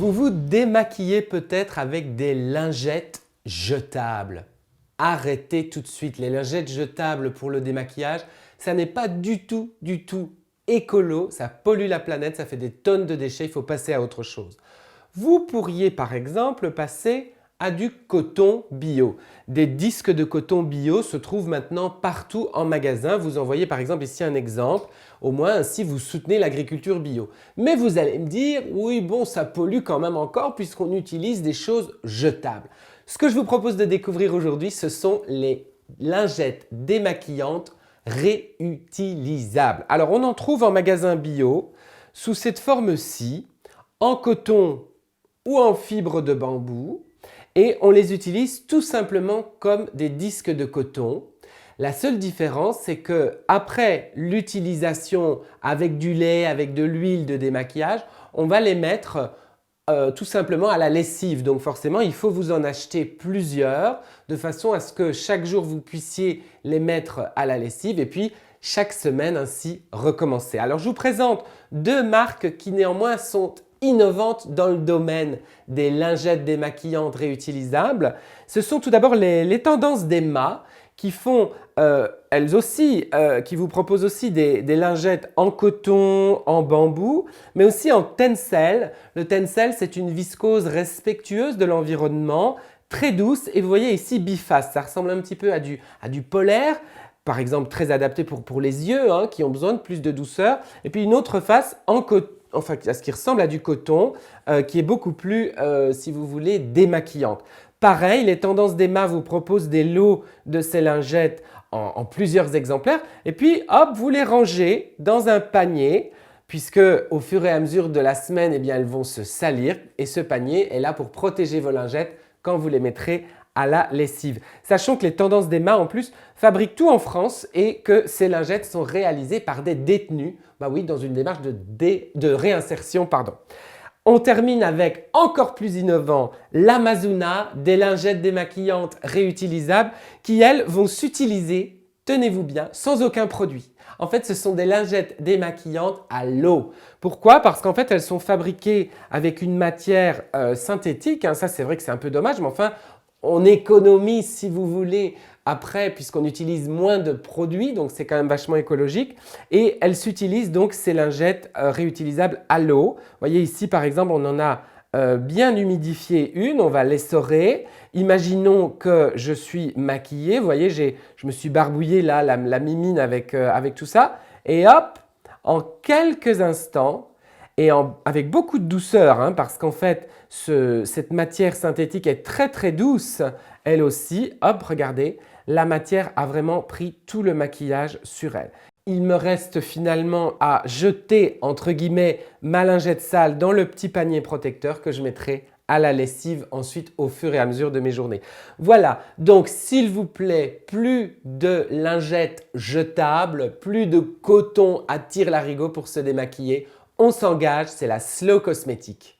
Vous vous démaquillez peut-être avec des lingettes jetables. Arrêtez tout de suite. Les lingettes jetables pour le démaquillage, ça n'est pas du tout écolo. Ça pollue la planète, ça fait des tonnes de déchets, il faut passer à autre chose. Vous pourriez par exemple passer à du coton bio. Des disques de coton bio se trouvent maintenant partout en magasin. Vous en voyez par exemple ici un exemple. Au moins ainsi vous soutenez l'agriculture bio. Mais vous allez me dire, oui bon ça pollue quand même encore puisqu'on utilise des choses jetables. Ce que je vous propose de découvrir aujourd'hui, ce sont les lingettes démaquillantes réutilisables. Alors on en trouve en magasin bio sous cette forme-ci, en coton ou en fibre de bambou. Et on les utilise tout simplement comme des disques de coton. La seule différence, c'est qu'après l'utilisation avec du lait, avec de l'huile de démaquillage, on va les mettre tout simplement à la lessive. Donc forcément, il faut vous en acheter plusieurs de façon à ce que chaque jour vous puissiez les mettre à la lessive et puis chaque semaine ainsi recommencer. Alors je vous présente deux marques qui néanmoins sont innovantes dans le domaine des lingettes démaquillantes réutilisables. Ce sont tout d'abord les tendances d'Emma qui font elles aussi, qui vous proposent aussi des lingettes en coton, en bambou, mais aussi en tencel. Le tencel, c'est une viscose respectueuse de l'environnement, très douce et vous voyez ici biface, ça ressemble un petit peu à du polaire, par exemple très adapté pour les yeux hein, qui ont besoin de plus de douceur, et puis une autre face en coton. Enfin, ce qui ressemble à du coton, qui est beaucoup plus, si vous voulez, démaquillante. Pareil, les tendances d'Emma vous proposent des lots de ces lingettes en plusieurs exemplaires et puis hop, vous les rangez dans un panier puisque au fur et à mesure de la semaine, eh bien, elles vont se salir et ce panier est là pour protéger vos lingettes quand vous les mettrez à la lessive. Sachant que les tendances d'Emma en plus fabriquent tout en France et que ces lingettes sont réalisées par des détenus, bah oui, dans une démarche de réinsertion. On termine avec encore plus innovant, l'Amazuna, des lingettes démaquillantes réutilisables qui elles vont s'utiliser, tenez-vous bien, sans aucun produit. En fait, ce sont des lingettes démaquillantes à l'eau. Pourquoi? Parce qu'en fait, elles sont fabriquées avec une matière synthétique. Hein. Ça, c'est vrai que c'est un peu dommage, mais enfin, on économise si vous voulez après puisqu'on utilise moins de produits, donc c'est quand même vachement écologique. Et elles s'utilisent donc ces lingettes réutilisables à l'eau. Vous voyez ici par exemple on en a bien humidifié une, on va l'essorer. Imaginons que je suis maquillée, vous voyez je me suis barbouillé là la mimine avec tout ça. Et hop, en quelques instants, et avec beaucoup de douceur hein, parce qu'en fait cette matière synthétique est très douce elle aussi. Hop, regardez, la matière a vraiment pris tout le maquillage sur elle. Il me reste finalement à jeter entre guillemets ma lingette sale dans le petit panier protecteur que je mettrai à la lessive ensuite au fur et à mesure de mes journées. Voilà, donc s'il vous plaît, plus de lingettes jetables, plus de coton à tire-larigot pour se démaquiller. On s'engage, c'est la slow cosmétique.